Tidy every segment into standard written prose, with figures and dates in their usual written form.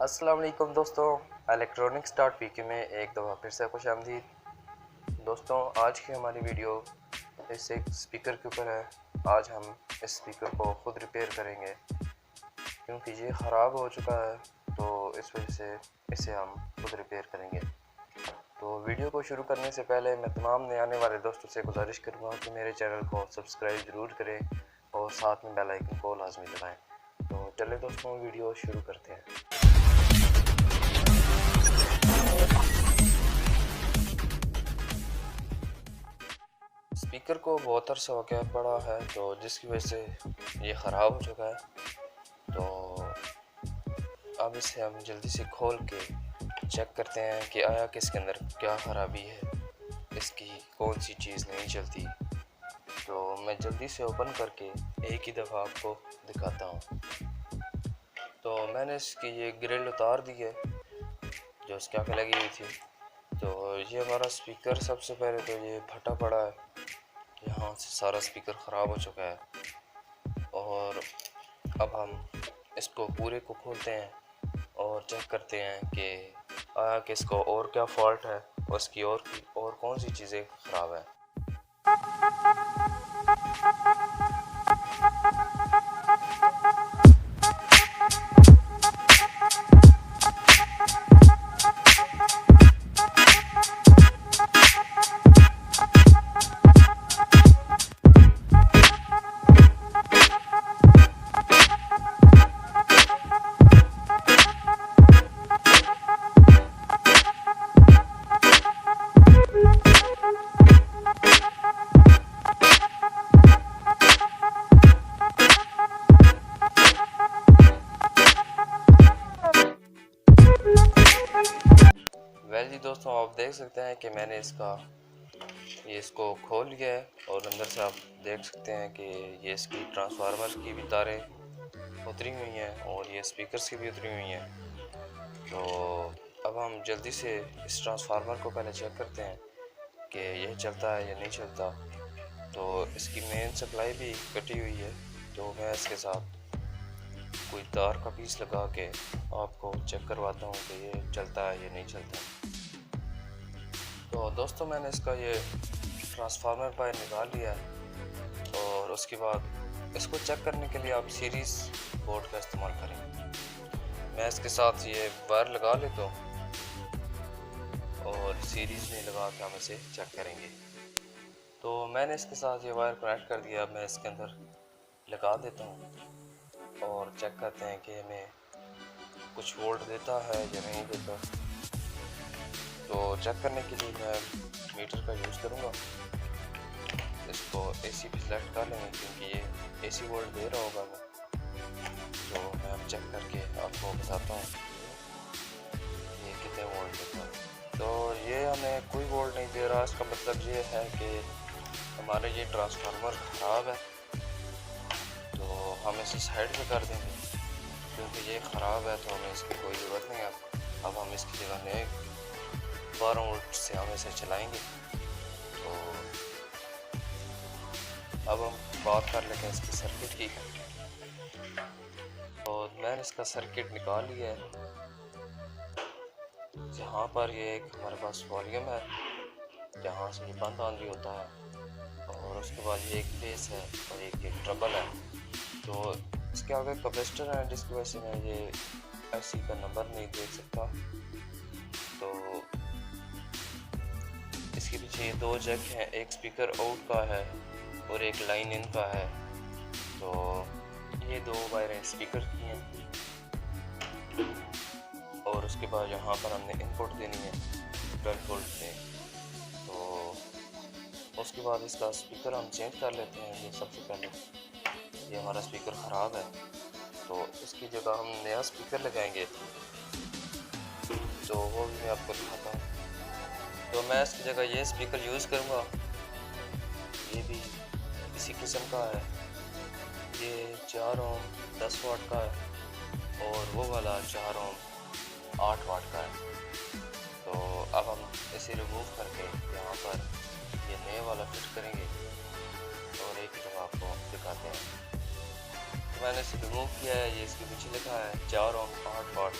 अस्सलाम वालेकुम दोस्तों, इलेक्ट्रॉनिक्स डॉट पी में एक दफ़ा फिर से खुशामदीद। दोस्तों, आज की हमारी वीडियो इस एक स्पीकर के ऊपर है। आज हम इस स्पीकर को ख़ुद रिपेयर करेंगे क्योंकि ये ख़राब हो चुका है, तो इस वजह से इसे हम खुद रिपेयर करेंगे। तो वीडियो को शुरू करने से पहले मैं तमाम नए आने वाले दोस्तों से गुजारिश करूँगा कि मेरे चैनल को सब्सक्राइब ज़रूर करें और साथ में बेल आइकन को लाजमी दबाएँ। तो चलिए दोस्तों, वीडियो शुरू करते हैं। स्पीकर को बहुत अरसा हो गया पड़ा है, तो जिसकी वजह से ये ख़राब हो चुका है। तो अब इसे हम जल्दी से खोल के चेक करते हैं कि आया कि इसके अंदर क्या ख़राबी है, इसकी कौन सी चीज़ नहीं चलती। तो मैं जल्दी से ओपन करके एक ही दफ़ा आपको दिखाता हूँ। तो मैंने इसकी ये ग्रिल उतार दी है जो इसके आगे लगी हुई थी। तो ये हमारा स्पीकर सबसे पहले तो ये फटा पड़ा है, यहाँ से सारा स्पीकर ख़राब हो चुका है। और अब हम इसको पूरे को खोलते हैं और चेक करते हैं कि आया कि इसको और क्या फॉल्ट है और इसकी और कौन सी चीज़ें ख़राब है। जी दोस्तों, आप देख सकते हैं कि मैंने इसको खोल लिया है और अंदर से आप देख सकते हैं कि ये इसकी ट्रांसफार्मर की भी तारें उतरी हुई हैं और ये स्पीकर्स की भी उतरी हुई हैं। तो अब हम जल्दी से इस ट्रांसफार्मर को पहले चेक करते हैं कि ये चलता है या नहीं चलता। तो इसकी मेन सप्लाई भी कटी हुई है, तो मैं इसके साथ कोई तार का पीस लगा के आपको चेक करवाता हूँ कि ये चलता है या नहीं चलता। तो दोस्तों, मैंने इसका ये ट्रांसफार्मर बाहर निकाल लिया है और उसके बाद इसको चेक करने के लिए आप सीरीज़ बोर्ड का इस्तेमाल करें। मैं इसके साथ ये वायर लगा लेता हूँ और सीरीज़ में लगा के हम इसे चेक करेंगे। तो मैंने इसके साथ ये वायर कनेक्ट कर दिया। मैं इसके अंदर लगा देता हूँ और चेक करते हैं कि हमें कुछ वोल्ट देता है या नहीं देता। तो चेक करने के लिए मैं मीटर का यूज़ करूँगा। इसको एसी पे सेलेक्ट कर लेंगे क्योंकि ये एसी वोल्ट दे रहा होगा तो मैं अब चेक करके आपको बताता हूँ ये कितने वोल्ट देता है। तो ये हमें कोई वोल्ट नहीं दे रहा। इसका मतलब ये है कि हमारा ये ट्रांसफार्मर ख़राब है, तो हम इसे साइड पे कर देंगे क्योंकि ये ख़राब है, तो हमें इसकी कोई ज़रूरत नहीं है। अब हम इसकी जगह नए 12 वोल्ट से हम इसे चलाएंगे। तो अब हम बात कर लेते हैं इसकी सर्किट की। और मैंने इसका सर्किट निकाल लिया है। यहाँ पर ये एक हमारे पास वॉल्यूम है जहाँ से ये बंद ऑन भी होता है, और उसके बाद ये एक बेस है और एक ट्रबल है। तो इसके आगे कैपेसिटर है जिसकी वजह से मैं ये ऐसी का नंबर नहीं देख सकता। तो इसके पीछे ये दो जैक हैं, एक स्पीकर आउट का है और एक लाइन इन का है। तो ये दो वायरें स्पीकर की हैं और उसके बाद यहाँ पर हमने इनपुट देनी है 12 वोल्ट में। तो उसके बाद इसका स्पीकर हम चेंज कर लेते हैं। ये सबसे पहले ये हमारा स्पीकर ख़राब है, तो इसकी जगह हम नया स्पीकर लगाएंगे। तो वो भी मैं आपको दिखाता हूँ। तो मैं इसकी जगह ये स्पीकर यूज़ करूँगा। ये भी इसी किस्म का है, ये 4 ओम 10 वाट का है और वो वाला 4 ओम 8 वाट का है। तो अब हम इसे रिमूव करके यहाँ पर ये नए वाला फिट करेंगे और एक ही दफ़ा आपको दिखाते हैं। तो मैंने इसे रिमूव किया है। ये इसके पीछे लिखा है 4 ओम 8 वाट।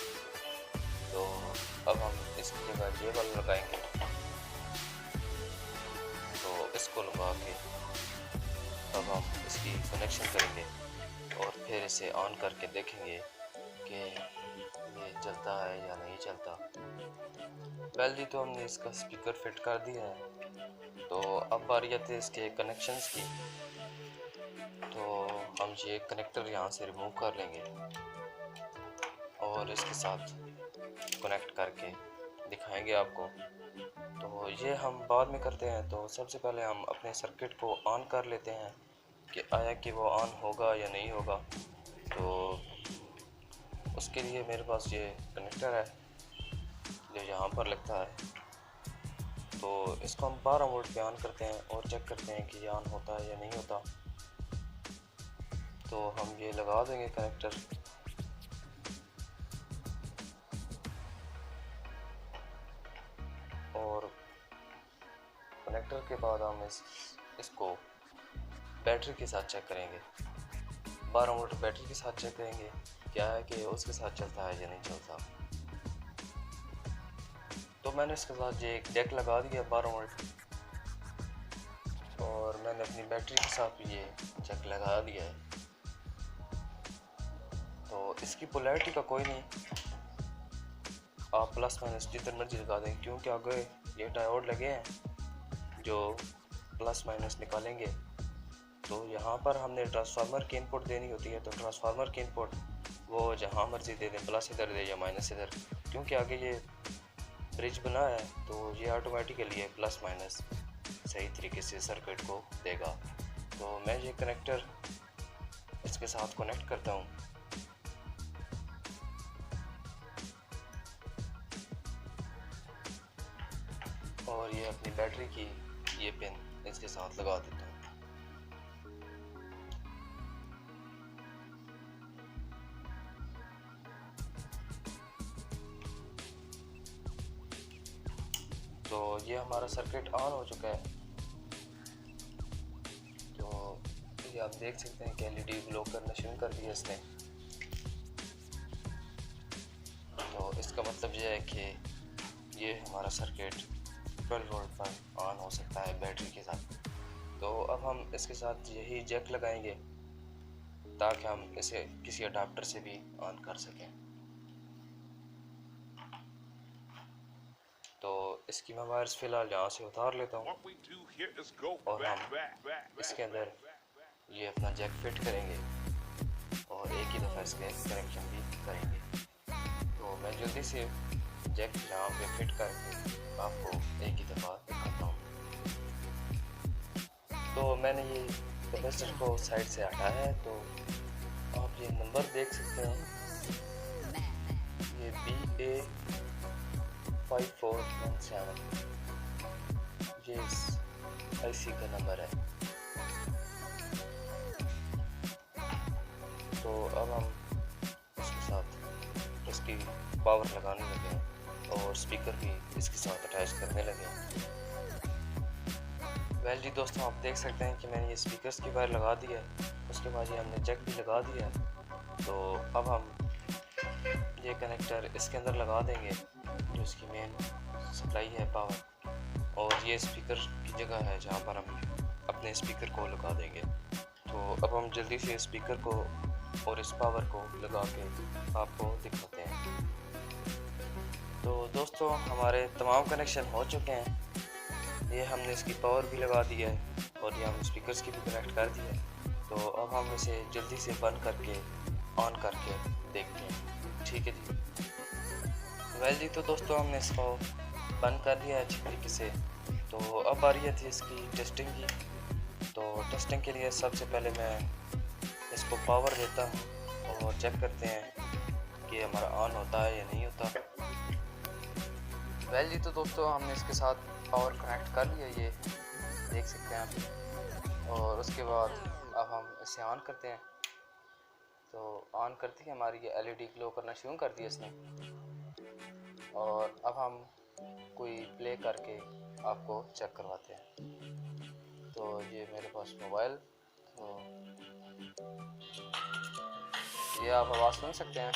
अब हम इसकी जगह ये वाला लगाएंगे। तो इसको लगा के अब हम इसकी कनेक्शन करेंगे और फिर इसे ऑन करके देखेंगे कि ये चलता है या नहीं चलता। वेल जी, तो हमने इसका स्पीकर फिट कर दिया है। तो अब बारी आती है इसके कनेक्शंस की। तो हम ये कनेक्टर यहाँ से रिमूव कर लेंगे और इसके साथ कनेक्ट करके दिखाएंगे आपको। तो ये हम बाद में करते हैं। तो सबसे पहले हम अपने सर्किट को ऑन कर लेते हैं कि आया कि वो ऑन होगा या नहीं होगा। तो उसके लिए मेरे पास ये कनेक्टर है जो यहाँ पर लगता है। तो इसको हम 12 वोल्ट पे ऑन करते हैं और चेक करते हैं कि ये ऑन होता है या नहीं होता। तो हम ये लगा देंगे कनेक्टर। और कनेक्टर के बाद हम इसको बैटरी के साथ चेक करेंगे। 12 वोल्ट बैटरी के साथ चेक करेंगे क्या है कि उसके साथ चलता है या नहीं चलता। तो मैंने इसके साथ ये एक जैक लगा दिया 12 वोल्ट और मैंने अपनी बैटरी के साथ भी ये जैक लगा दिया है। तो इसकी पोलैरिटी का कोई नहीं, आप प्लस माइनस जितने मर्जी लगा दें, क्योंकि आगे ये डायोड लगे हैं जो प्लस माइनस निकालेंगे। तो यहाँ पर हमने ट्रांसफार्मर की इनपुट देनी होती है। तो ट्रांसफार्मर की इनपुट वो जहाँ मर्जी दे दें, प्लस इधर दे या माइनस इधर, क्योंकि आगे ये ब्रिज बना है तो ये ऑटोमेटिकली प्लस माइनस सही तरीके से सर्किट को देगा। तो मैं ये कनेक्टर इसके साथ कनेक्ट करता हूँ। और ये अपनी बैटरी की ये पिन इसके साथ लगा देता हूँ। तो ये हमारा सर्किट ऑन हो चुका है। तो ये आप देख सकते हैं कि एलईडी ग्लो करना शुरू कर दिया इसने। तो इसका मतलब ये है कि ये हमारा सर्किट 12 वोल्ट पर ऑन हो सकता है बैटरी के साथ। तो अब हम इसके साथ यही जैक लगाएंगे ताकि हम इसे किसी अडाप्टर से भी ऑन कर सकें। तो इसकी मैं वायर्स फिलहाल यहाँ से उतार लेता हूँ और हम इसके अंदर ये अपना जैक फिट करेंगे और एक ही दफ़ा इसके कनेक्शन भी करेंगे। तो मैं जल्दी से जैक यहाँ पे फिट करके आपको एक ही दफ़ा दिखाता हूँ। तो मैंने ये कैपेसिटर को साइड से हटाया है। तो आप ये नंबर देख सकते हैं, ये BA 5417 ये IC का नंबर है। तो अब हम इसके साथ इसकी पावर लगाने लगे हैं और स्पीकर भी इसके साथ अटैच करने लगे हैं। वेल जी दोस्तों, आप देख सकते हैं कि मैंने ये स्पीकर्स की वायर लगा दी है। उसके बाद ये हमने जैक भी लगा दिया है। तो अब हम ये कनेक्टर इसके अंदर लगा देंगे जो इसकी मेन सप्लाई है पावर, और ये स्पीकर की जगह है जहाँ पर हम अपने स्पीकर को लगा देंगे। तो अब हम जल्दी से स्पीकर को और इस पावर को लगा के आपको दिखाते हैं। तो दोस्तों, हमारे तमाम कनेक्शन हो चुके हैं। ये हमने इसकी पावर भी लगा दी है और ये हम स्पीकर्स की भी कनेक्ट कर दी है। तो अब हम इसे जल्दी से बंद करके ऑन करके देखते हैं। ठीक है जी। वेल जी, तो दोस्तों हमने इसको बंद कर दिया है अच्छी तरीके से। तो अब आ रही थी इसकी टेस्टिंग की। तो टेस्टिंग के लिए सबसे पहले मैं इसको पावर देता हूँ और चेक करते हैं कि हमारा ऑन होता है या नहीं होता। वेल जी, तो दोस्तों हमने इसके साथ पावर कनेक्ट कर लिया, ये देख सकते हैं आप। और उसके बाद अब हम इसे ऑन करते हैं। तो ऑन करते ही हमारी ये LED ग्लो करना शुरू कर दिया इसने। और अब हम कोई प्ले करके आपको चेक करवाते हैं। तो ये मेरे पास मोबाइल, तो ये आप आवाज़ सुन सकते हैं।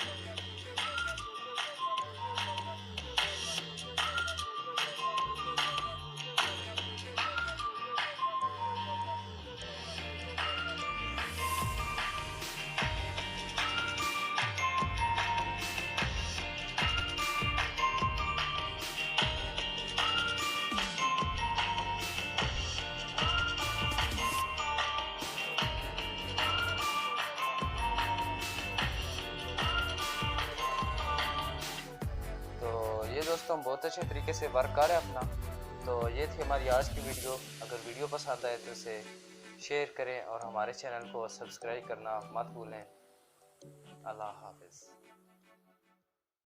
बहुत अच्छे तरीके से वर्क कर रहा है अपना। तो ये थी हमारी आज की वीडियो। अगर वीडियो पसंद आए तो इसे शेयर करें और हमारे चैनल को सब्सक्राइब करना मत भूलें। अल्लाह हाफिज़।